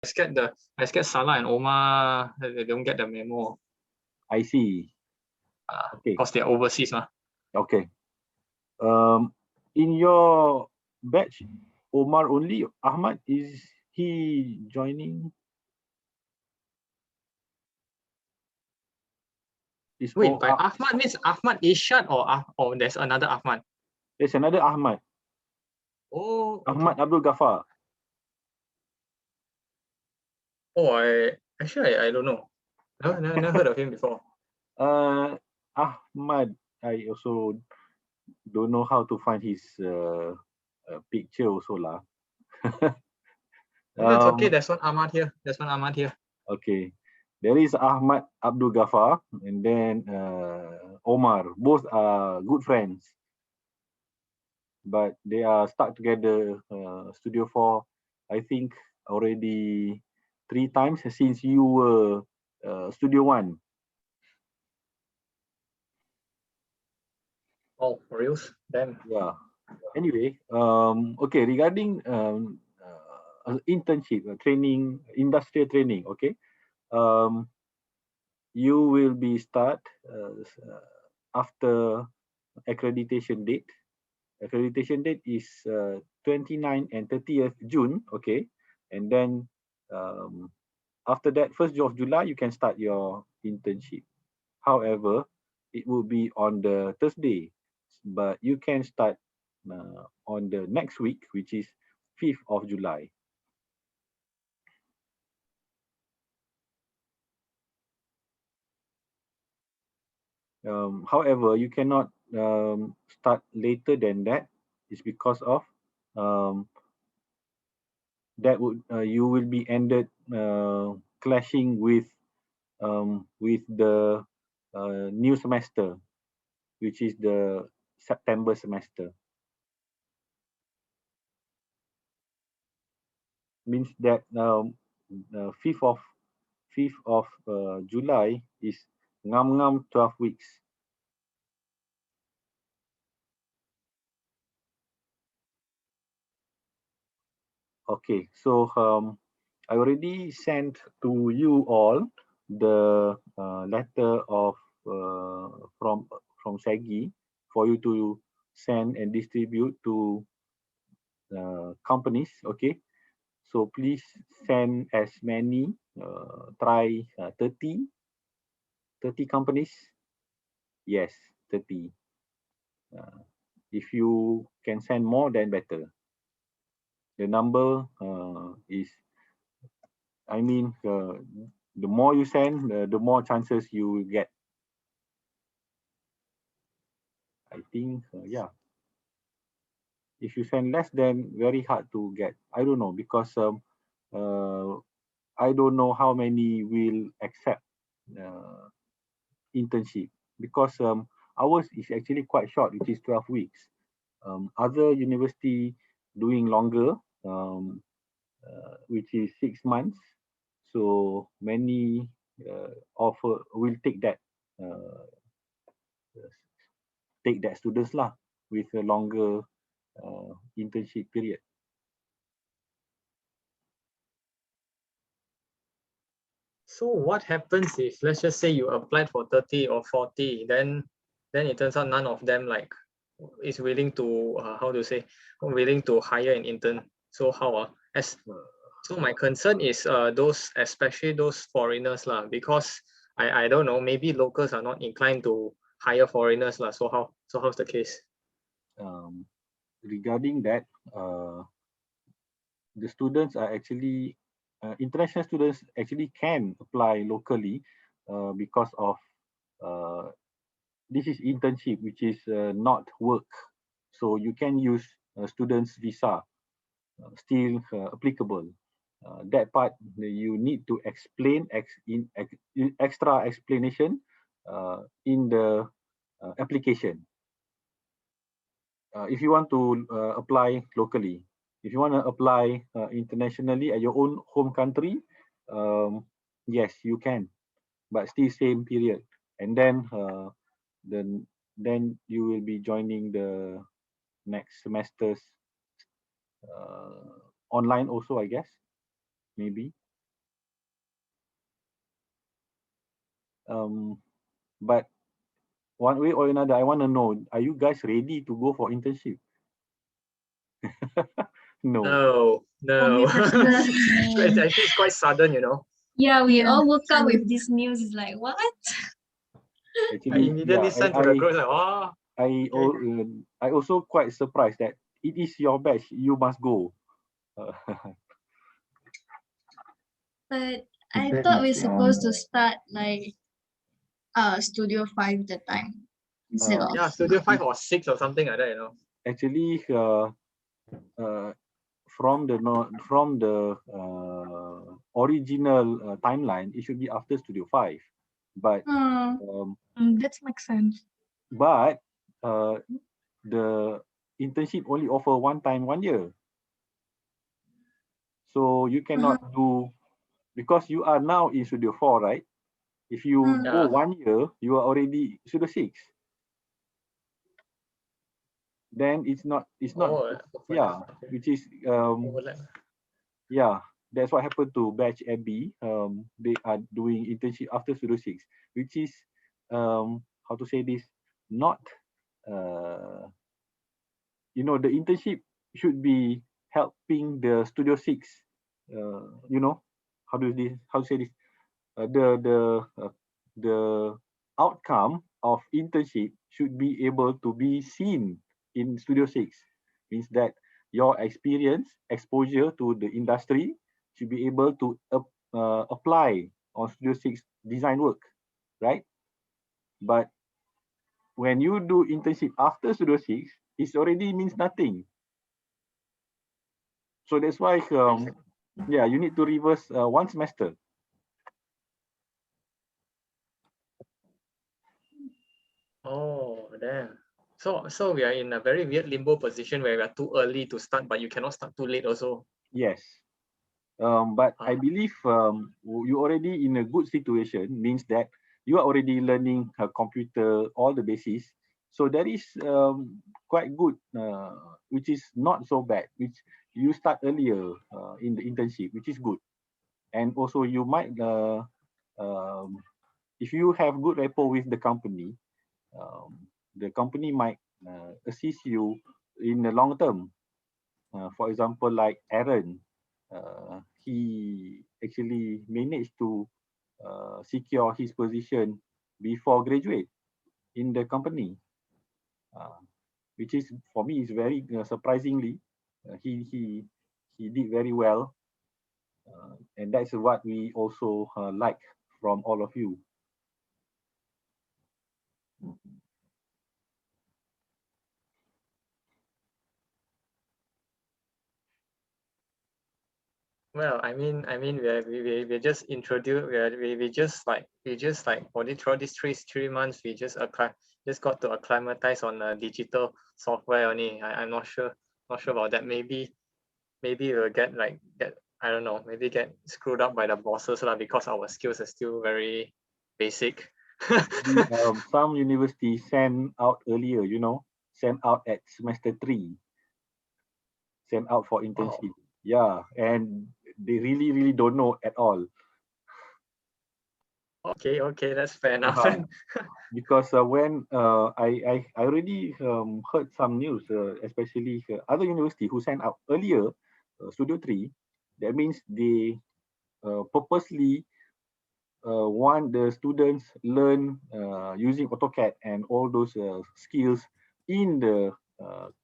I scared Salah and Omar they don't get the memo. I see. Okay. Because they're overseas, Okay. In your batch, Omar only. Ahmad, is he joining? Wait, by Ahmad means Ahmad Ishad or there's another Ahmad? There's another Ahmad. Oh, okay. Ahmad Abdul Ghaffar. Oh, I don't know. Never heard of him before. Ahmad, I also don't know how to find his picture also lah. That's okay. There's one Ahmad here. There's one Ahmad here. Okay. There is Ahmad Abdul Ghaffar and then Omar. Both are good friends. But they are stuck together, Studio 4, I think already 3 times since you were Studio 1. Oh, for reals? Damn. Yeah. Anyway, okay, regarding internship, training, industrial training, okay. You will be start after accreditation date. Accreditation date is 29 and 30th June, okay. And then after that, 1st of July, you can start your internship. However, it will be on the Thursday, but you can start on the next week, which is 5th of July. However, you cannot start later than that. It's because of that would you will be ended clashing with the new semester, which is the September semester. Means that 5th of July is ngam 12 weeks. Okay, so I already sent to you all the letter of from SEGI for you to send and distribute to companies. Okay, so please send as many. Try 30 companies. Yes, 30. If you can send more, then better. The number is, I mean, the more you send, the more chances you will get. I think, yeah. If you send less, then very hard to get. I don't know, because I don't know how many will accept internship, because ours is actually quite short, which is 12 weeks. Other university doing longer, which is 6 months. So many offer will take that students lah with a longer internship period. So what happens if, let's just say, you applied for 30 or 40, then it turns out none of them like is willing to how to say, willing to hire an intern. So how so my concern is those, especially those foreigners lah, because I don't know, maybe locals are not inclined to hire foreigners lah. So how's the case? Regarding that, the students are actually international students actually can apply locally because of this is internship, which is not work, so you can use students visa, still applicable. That part you need to explain extra explanation in the application. If you want to apply locally, if you want to apply internationally at your own home country, yes, you can, but still same period. And then you will be joining the next semesters online also, I guess, maybe. But one way or another, I want to know: are you guys ready to go for internship? No. No, For me no. personally, It's actually it's quite sudden, you know. yeah, we Yeah. all woke up with this news. It's like, what? I Actually, immediately sent to the group like, oh, I also quite surprised that it is your batch. You must go. Uh, But I That thought we're is supposed to start like Studio 5 that time instead of yeah, Studio 5 or 6 or something like that, you know. actually, from the original timeline, it should be after Studio 5, but um, that makes sense. but the internship only offer one time 1 year, so you cannot do, because you are now in Studio 4, right? If you go Yeah. 1 year, you are already Studio 6. Then it's not Oh, yeah, okay. which is Overlap. yeah, that's what happened to batch AB. They are doing internship after Studio 6, which is how to say this, not the internship should be helping the Studio 6, how to say this, the outcome of internship should be able to be seen in Studio 6. Means that your exposure to the industry should be able to apply on Studio 6 design work, right? But when you do internship after Studio 6, it already means nothing. So that's why, yeah, you need to reverse one semester. Oh, damn. So we are in a very weird limbo position where we are too early to start, but you cannot start too late also. Yes. But I Ah. believe you already in a good situation, means that you are already learning computer, all the basics. So that is quite good, which is not so bad, which you start earlier in the internship, which is good. And also you might, if you have good rapport with the company might assist you in the long term. For example, like Aaron, he actually managed to secure his position before graduate in the company, uh, which is for me is very surprisingly, he did very well, and that's what we also like from all of you. Well, we just introduced we just like for this throughout these 3 months we just got to acclimatize on digital software only. I'm not sure about that. Maybe we'll get I don't know, maybe get screwed up by the bosses lah, because our skills are still very basic. Some universities send out earlier, send out at semester 3, send out for Oh, internship. Yeah, and they really don't know at all. okay, that's fair enough. Because when I already heard some news, especially other university who sent out earlier, Studio 3, that means they purposely want the students learn using AutoCAD and all those skills in the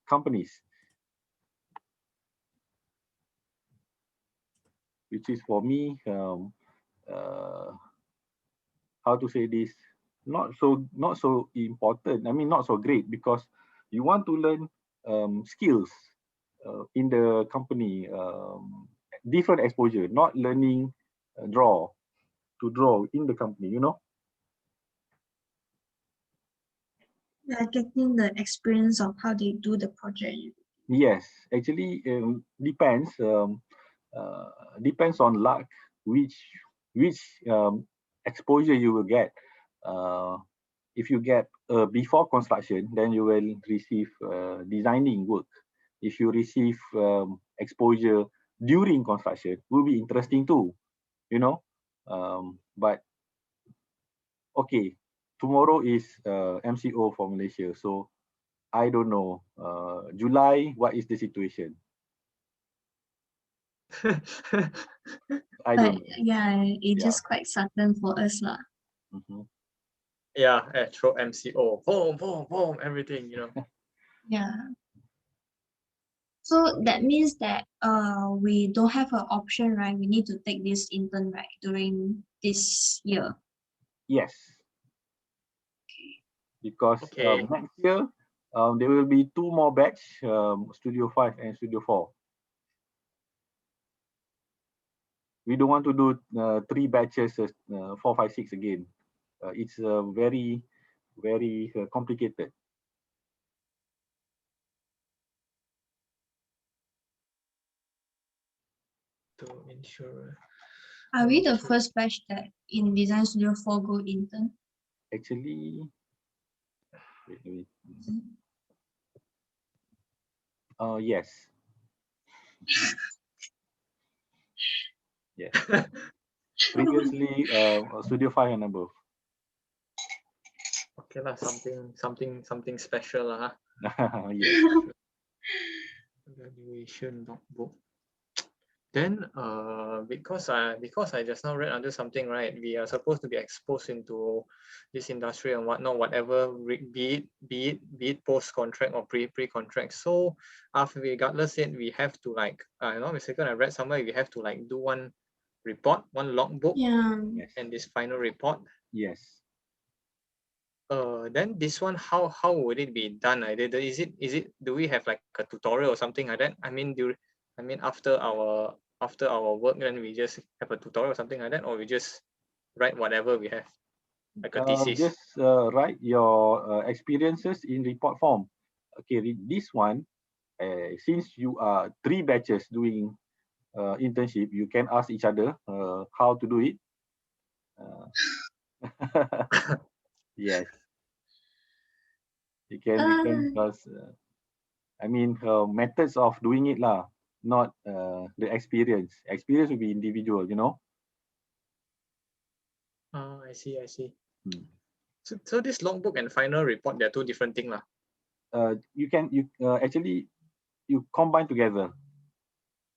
companies, which is for me, how to say this, not so important. I mean, not so great, because you want to learn skills in the company, different exposure, not learning draw in the company. getting the experience of how they do the project. Yes, actually, depends on luck, which which exposure you will get. If you get before construction, then you will receive designing work. If you receive exposure during construction, will be interesting too, but Okay, tomorrow is MCO for Malaysia, so I don't know. July, what is the situation? I don't know. Yeah, it Yeah. just quite sudden for us lah. Mhm. Yeah, throw MCO, boom, boom, boom, everything, you know. Yeah. So that means that we don't have an option, right? We need to take this intern, right, during this year. Yes, because Okay. next year there will be two more batch, Studio 5 and Studio 4. We don't want to do three batches, 4, 5, 6 again. It's very, very complicated. To ensure. Are we the Okay. first batch that in Design Studio 4 go intern? Actually, wait. Yes. Yes. Previously, Studio 5 and above. Okay lah, something special lah. Yes. Graduation notebook. Then because I just now read under something, right, we are supposed to be exposed into this industry and whatnot, whatever, be it post contract or pre contract. So after regardless it, we have to like I'm not mistaken, I read somewhere we have to like do one report, one logbook, Yeah. Yes. and this final report. Yes. Then this one, how would it be done? Is it do we have like a tutorial or something like that? I mean, after our work, then we just have a tutorial or something like that, or we just write whatever we have, like a thesis. Just write your experiences in report form. Okay, this one, since you are 3 batches doing internship, you can ask each other how to do it. Yes, you can because I mean methods of doing it lah, not the experience. Experience will be individual, you know. I see. Hmm. So this logbook and final report, they're two different things lah. You can actually you combine together.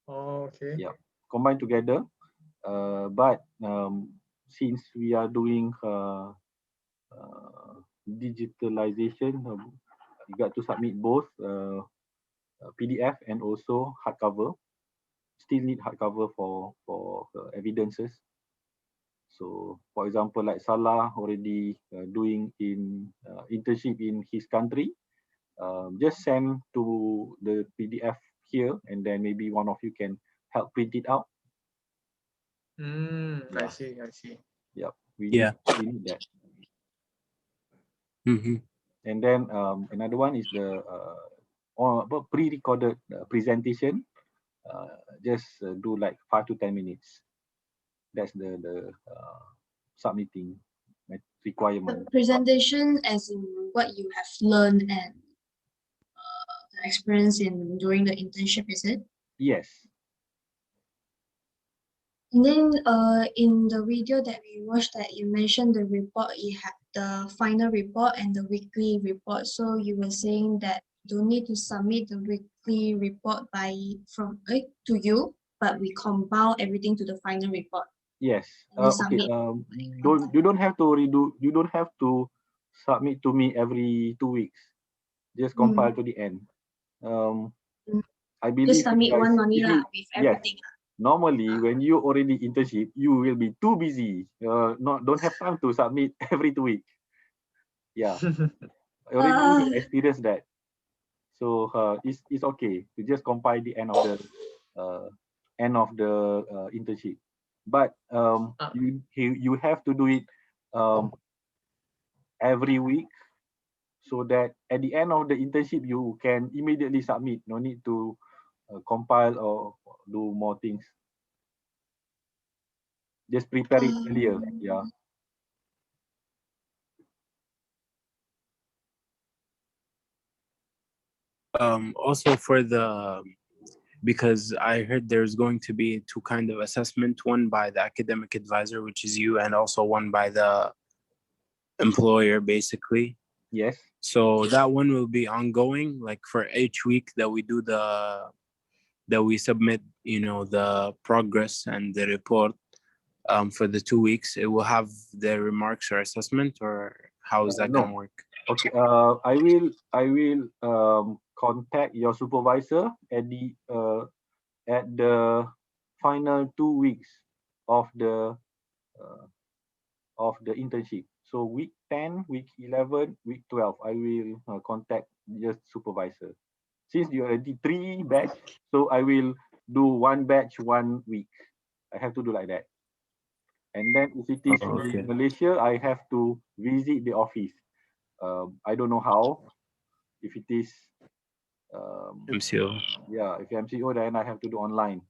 Oh, okay. Yeah, combine together. But since we are doing digitalization, you got to submit both PDF and also hardcover. Still need hardcover for evidences. So, for example, like Salah already doing in internship in his country, just send to the PDF here, and then maybe one of you can help print it out. I Yeah. see. Yep, we Yeah. need that. Mm-hmm. And then another one is the pre-recorded presentation. Just do like 5 to 10 minutes. That's the submitting The requirement. presentation as in what you have learned and the experience in during the internship, is it? Yes. And then in the video that we watched that you mentioned the report, you had the final report and the weekly report. So you were saying that you don't need to submit the weekly report to you, but we compile everything to the final report. Yes. And then Okay. submit. You don't have to redo. You don't have to submit to me every 2 weeks. Just compile to the end. I believe Just submit you guys, one only if lah you, with yes, everything. normally when you already internship, you will be too busy. Don't have time to submit every 2 weeks. Yeah, I already experienced that. So it's okay to just compile the end of the internship. But you have to do it every week, so that at the end of the internship you can immediately submit. No need to compile or do more things. Just prepare it earlier. Yeah. Also for because I heard there's going to be two kind of assessment, one by the academic advisor, which is you, and also one by the employer, basically. Yes. So that one will be ongoing, like for each week that we do that we submit, the progress and the report. For the 2 weeks, it will have the remarks or assessment, or how is that No. gonna work? Okay. I will contact your supervisor at the final 2 weeks of the internship. So week 10, week 11, week 12, I will contact your supervisor. Since you already 3 batch, so I will do 1 batch 1 week. I have to do like that. And then if it is Okay. in Malaysia, I have to visit the office. I don't know how. If it is, MCO. yeah, if MCO, then I have to do online.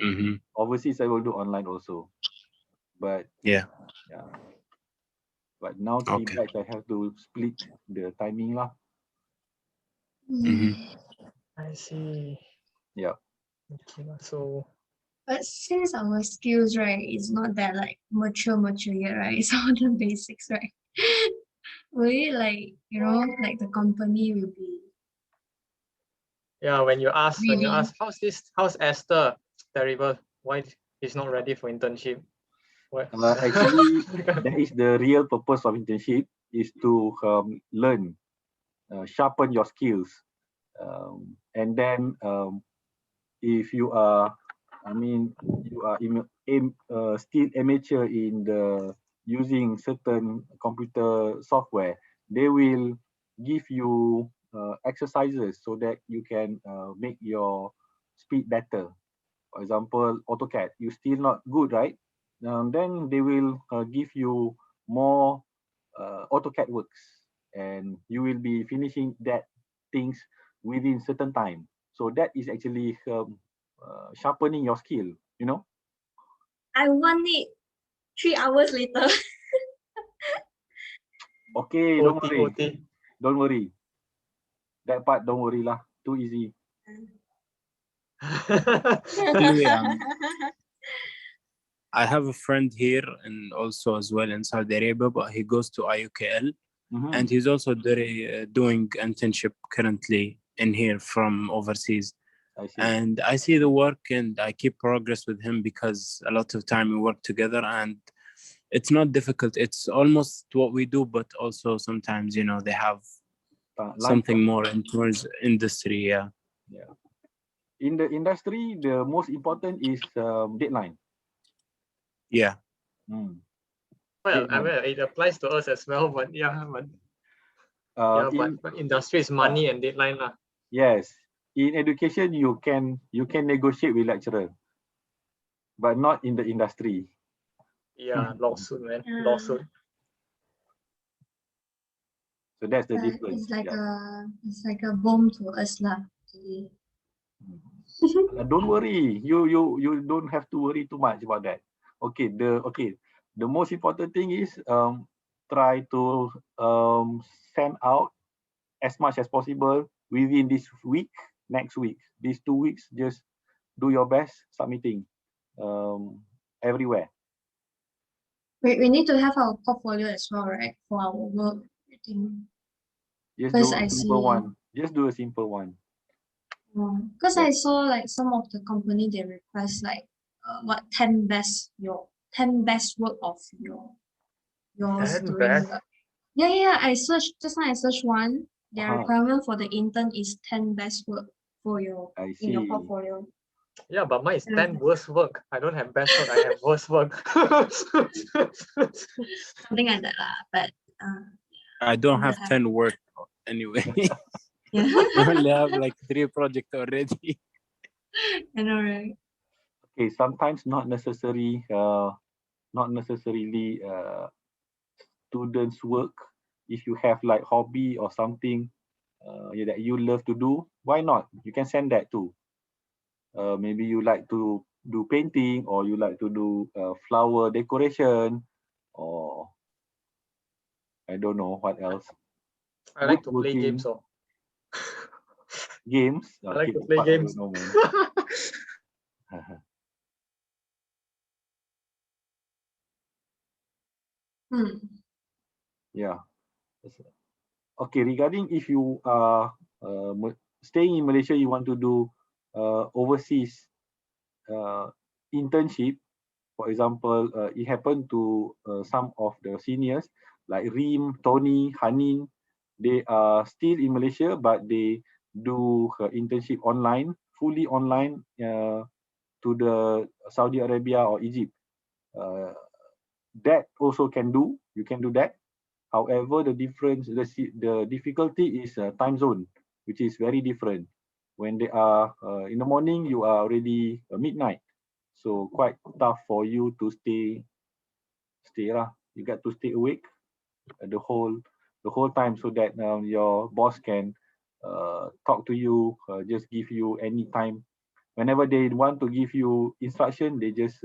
Mm-hmm. Overseas, I will do online also. But Yeah. yeah. But now 3 Okay. batch, I have to split the timing lah. Mm-hmm. I see. Yeah. Okay, so But since our skills, right, is not that like mature yet, right? It's all the basics, right? Will it like, like the company will be yeah, when you ask really how's Esther, terrible, why he's not ready for internship? What? Actually, that is the real purpose of internship, is to learn, sharpen your skills. And then if you are, you are still amateur in the using certain computer software, they will give you exercises so that you can make your speed better. For example, AutoCAD, you still not good, right? Then they will give you more AutoCAD works, and you will be finishing that things within certain time. So that is actually sharpening your skill, you know. I want it 3 hours later. Okay, don't OT, worry, OT. don't worry. That part, don't worry lah. Too easy. Anyway, I have a friend here and also as well in Saudi Arabia, but he goes to IUKL, and he's also doing internship currently in here from overseas. I see. And I see the work and I keep progress with him because a lot of time we work together, and it's not difficult. It's almost what we do, but also sometimes, they have something more in towards industry. Yeah. Yeah. In the industry, the most important is deadline. Yeah. Well, I mean, it applies to us as well, but but industry is money and deadline lah. Yes, in education you can negotiate with lecturer, but not in the industry. Yeah, lawsuit, man, lawsuit. So that's the difference. It's like a bomb to us lah. Don't worry, you don't have to worry too much about that. Okay, the most important thing is try to send out as much as possible within this week, next week. These 2 weeks, just do your best submitting everywhere. We need to have our portfolio as well, right? For our work. I think. Just do a simple one. Just do a simple one. Because I saw like some of the company, they request like 10 best work of yours 10 doing best? Yeah, I searched just now. I searched one. The requirement for the intern is 10 best work for your in your portfolio. Yeah, but mine is 10 worst work. I don't have best work, I have worst work. Something like that lah. But I don't have 10 work anyway. Yeah. I only have like 3 projects already. I know, right? Okay, sometimes not necessarily students' work. If you have like hobby or something that you love to do, why not? You can send that too. Maybe you like to do painting, or you like to do flower decoration, or I don't know what else. I like to play games. Games? I like to play games. I don't know, man. Yeah. Okay, regarding if you are staying in Malaysia, you want to do overseas internship, for example, it happened to some of the seniors like Reem, Tony, Hanin. They are still in Malaysia, but they do internship online, fully online to the Saudi Arabia or Egypt. That also can do. You can do that. However, the difference, the difficulty is time zone, which is very different. When they are in the morning, you are already midnight, so quite tough for you to stay lah. You got to stay awake the whole time so that your boss can talk to you, just give you any time. Whenever they want to give you instruction, they just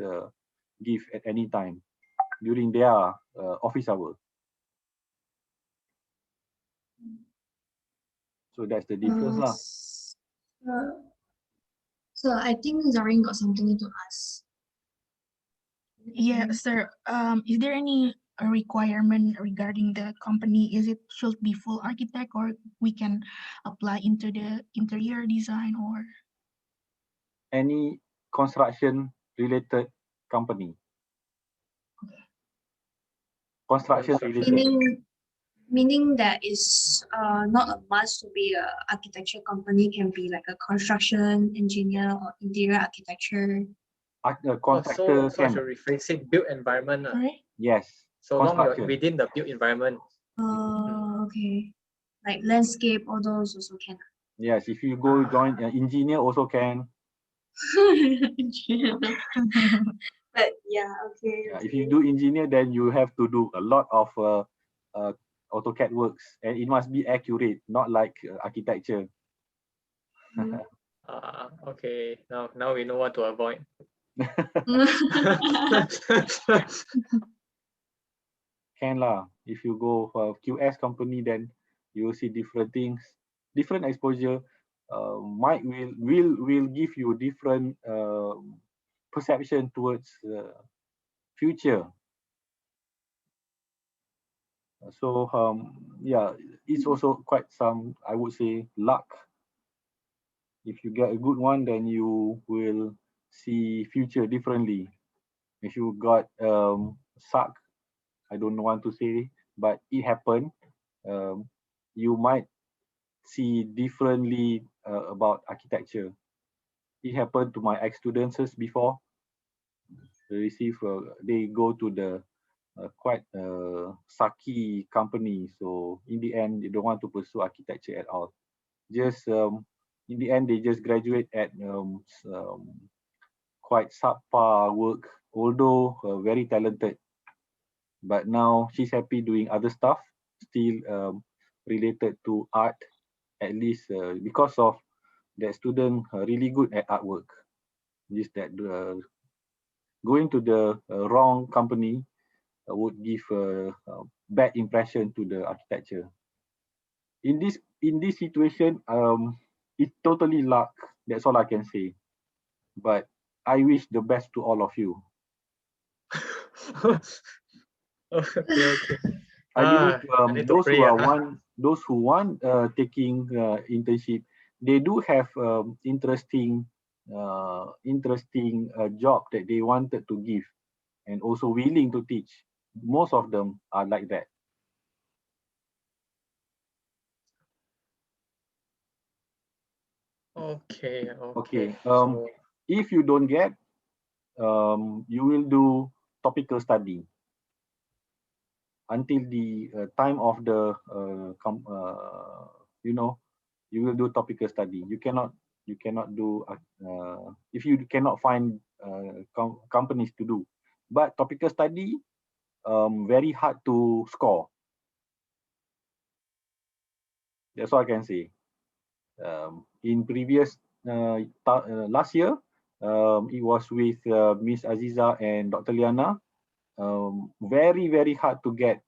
give at any time during their office hour. So that's the difference lah. So I think Zarin got something to ask. Yeah, sir. Is there any requirement regarding the company? Is it should be full architect, or we can apply into the interior design, or Any construction related company. Construction related. Meaning that is not a must to be a architecture company, can be like a construction engineer or interior architecture. Contractor so I can. should rephrase it, built environment. right? Yes. So long you're Construction. within the built environment. Okay. Like landscape, all those also can. Yes, if you go join engineer also can. But yeah, okay. Yeah, if you do engineer, then you have to do a lot of AutoCAD works, and it must be accurate, not like architecture. Okay. Now we know what to avoid. Can lah. If you go for QS company, then you will see different things, different exposure. Will give you different perception towards future. So yeah, it's also quite some, I would say, luck. If you get a good one, then you will see future differently. If you got suck, I don't want to say, but it happened. You might see differently about architecture. It happened to my ex-students before. They go to the quite sucky company. So in the end, they don't want to pursue architecture at all. Just in the end, they just graduate at quite subpar work, although very talented. But now she's happy doing other stuff, still related to art, at least because of that student really good at artwork. Just that going to the wrong company would give a bad impression to the architecture. In this situation, it's totally luck. That's all I can say. But I wish the best to all of you. Okay. I believe I need to those pray, who want taking internship, they do have interesting job that they wanted to give, and also willing to teach. Most of them are like that. Okay. Okay. So, If you don't get, you will do topical study until the time of the you will do topical study. You cannot do if you cannot find companies to do. But topical study very hard to score. That's all I can say. In previous last year, it was with Miss Aziza and Dr. Liana. Very hard to get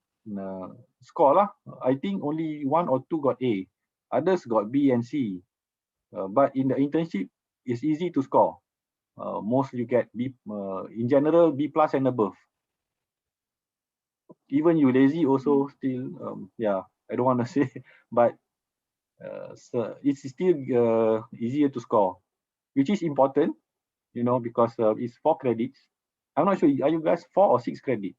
score lah. I think only 1 or 2 got A. Others got B and C. But in the internship, it's easy to score. Most you get B, in general, B plus and above. even you lazy also still, yeah, I don't want to say, but so it's still easier to score, which is important, you know, because it's 4 credits. I'm not sure, are you guys 4 or 6 credit?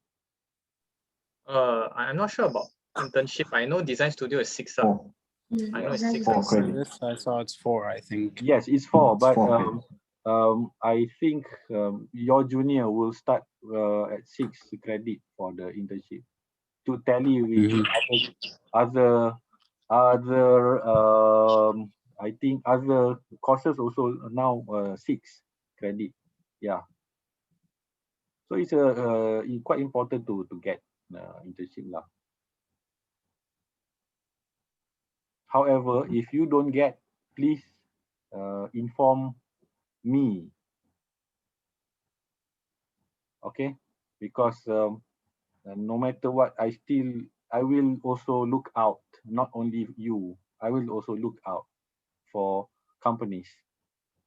I'm not sure about internship. I know design studio is 6. I know it's Design 6. studio. For this, I saw it's 4, I think. Yes, it's 4, It's but 4 credits. I think your junior will start at 6 credit for the internship to tally with other I think other courses also now 6 credit. Yeah, so it's quite important to get internship lah. However, if you don't get, please inform me, okay? Because no matter what, I will also look out. Not only you, I will also look out for companies.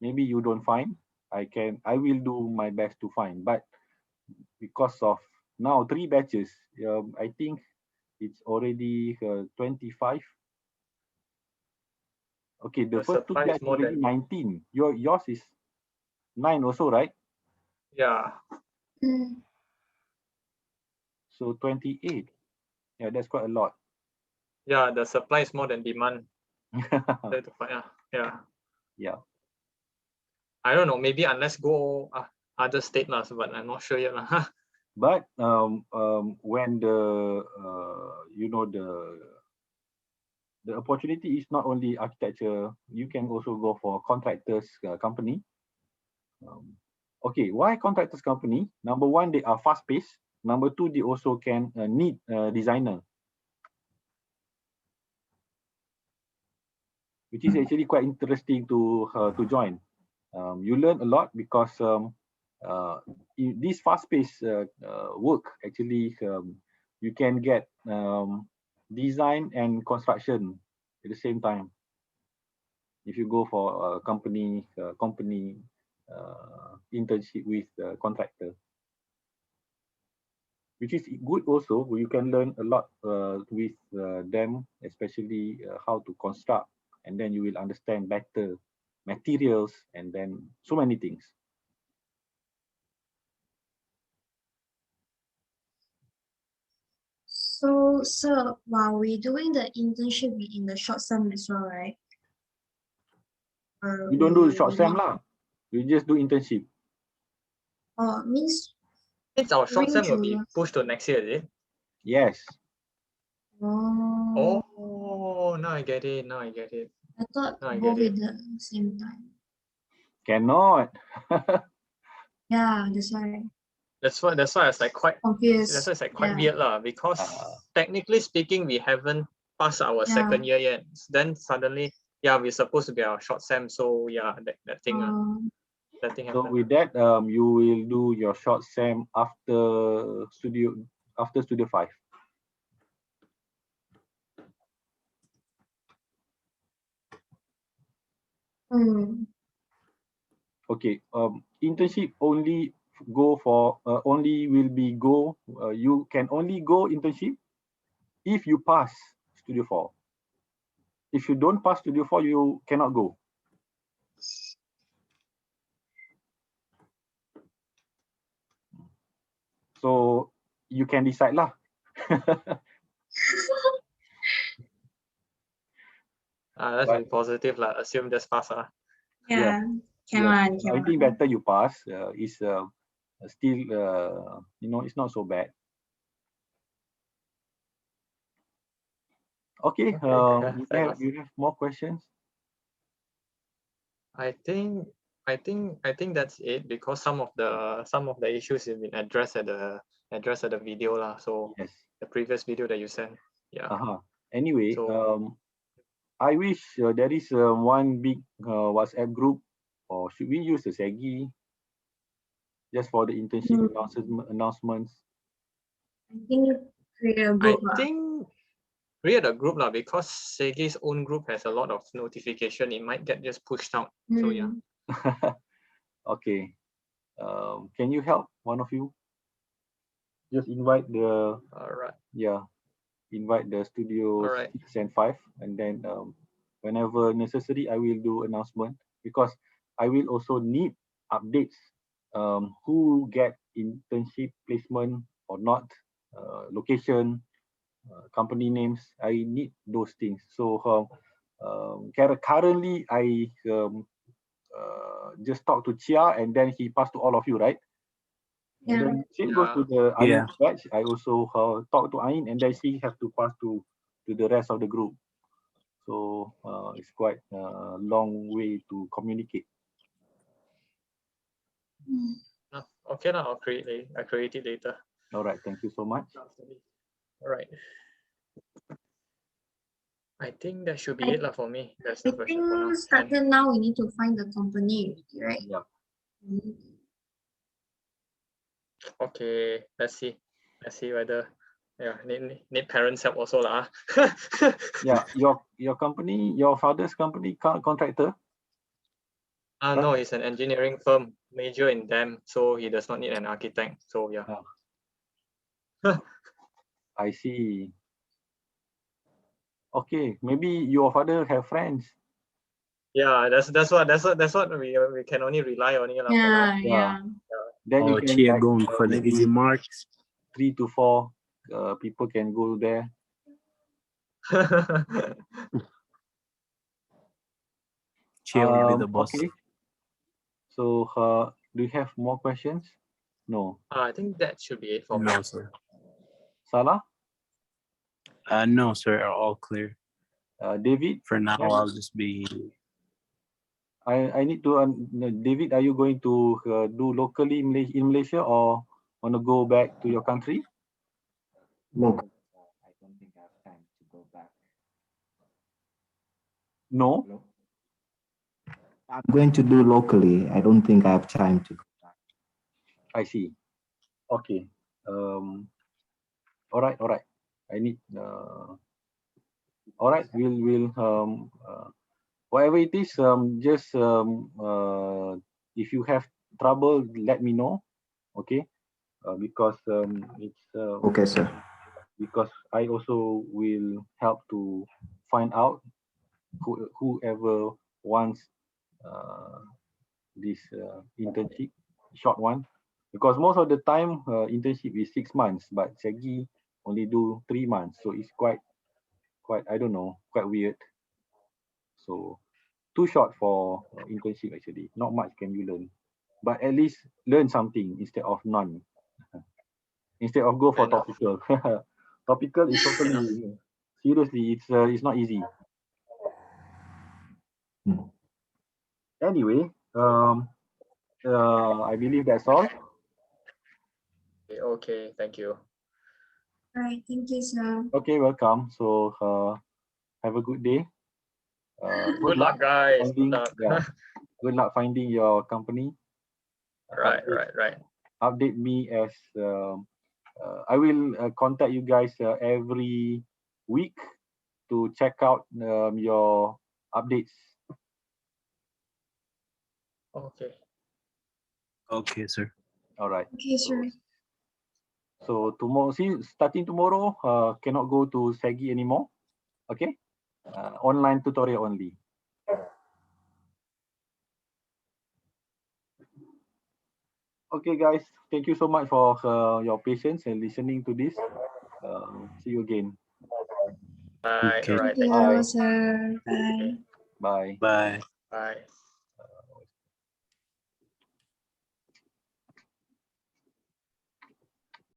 Maybe you don't find, I will do my best to find. But because of now 3 batches, I think it's already 25. Okay, the first 2 supply is batch more already than 19. Yours is 9 also, right? yeah. So 28. Yeah, that's quite a lot. Yeah, the supply is more than demand. Yeah. Yeah. I don't know. Maybe unless go other state lah, but I'm not sure yet lah. But when the the opportunity is not only architecture, you can also go for contractors company. Okay, why contractors company? Number one, they are fast paced. Number two, they also can need a designer, which is actually quite interesting to join. You learn a lot because in this fast paced work, actually, you can get design and construction at the same time. If you go for a company internship with the contractor, which is good also, you can learn a lot with them, especially how to construct, and then you will understand better materials and then so many things. So, sir, while we're doing the internship in the short term as well, right? You don't do short SEM lah. You just do internship. Oh, means It's our short during term will be July. pushed to next year, is it? Yes. Oh, Oh, now I get it. Now I get it. I thought I both get at the same time. Cannot. Yeah, that's why That's why it's like quite. confused. That's why it's like quite Yeah. weird lah. Because technically speaking, we haven't passed our second year yet. Then suddenly, yeah, we're supposed to be our short SEM. So yeah, that thing. That thing So happened. with that, you will do your short SEM after Studio 5. Okay. Internship only go for you can only go internship if you pass Studio 4. If you don't pass Studio 4, you cannot go. So you can decide lah. That's very positive lah. Assume just pass lah. Yeah. Come on. I think better you pass. Is still it's not so bad. Okay. You have more questions? I think that's it, because some of the issues have been addressed at the video lah. So Yes. the previous video that you sent. Yeah. Anyway, So, I wish there is one big WhatsApp group, or should we use the SEGI just for the internship announcements? I think create a I group. think create a group lah, because Segi's own group has a lot of notification. It might get just pushed out. So yeah. Okay. Can you help, one of you? just invite the All right. invite the studio Alright. 6 and 5, and then whenever necessary, I will do announcement, because I will also need updates, who get internship placement or not, location, company names. I need those things. So currently I just talk to Chia, and then he passed to all of you, right? And Yeah. then same goes to the Yeah. Ain batch. I also talk to Ain, and then she have to pass to the rest of the group. So it's quite a long way to communicate. No, okay, now I'll create it later. All right, thank you so much. All right. I think that should be I- it for me. That's I the question for now. think starting now we need to find the company, right? Yeah. Okay, let's see whether need parents help also lah. Yeah, your company, your father's company, contractor. No, he's an engineering firm, major in dam, so he does not need an architect. So yeah. I see. Okay, maybe your father have friends. Yeah, that's what we can only rely on it lah for now. Yeah. Then you Oh, can Chia like, going for the easy marks. 3 to 4 people can go there. Chia will be the boss. Okay. So do you have more questions? No. I think that should be it for me. No, sir. Salah? No, sir. All clear. David? For now, I'll just be. I need to David, are you going to do locally in Malaysia, or want to go back to your country? No, I don't think I have time to go back. No. Hello? I'm going to do locally. I don't think I have time to go back. I see. Okay. All right. I need. All right. We'll whatever it is. Just if you have trouble, let me know. Okay. Because it's Okay, sir. because I also will help to find out whoever wants this internship, short one, because most of the time internship is 6 months, but Segi only do 3 months, so it's quite I don't know, quite weird. So too short for internship actually. Not much can you learn, but at least learn something instead of none. Instead of go for Enough. topical. Topical is totally seriously, it's not easy. Anyway, I believe that's all. Okay, thank you. All right. Thank you, sir. Okay, welcome. So have a good day. Good luck, guys. Good finding, luck. good luck finding your company. Right. Update me as I will contact you guys every week to check out your updates. Okay. Okay, sir. All right. Okay, sir. So tomorrow, starting tomorrow, cannot go to Segi anymore. Okay, online tutorial only. Okay, guys, thank you so much for your patience and listening to this. See you again. Bye. Okay. All right. Thank Thank you. you, sir. Bye. Bye. Bye. Bye.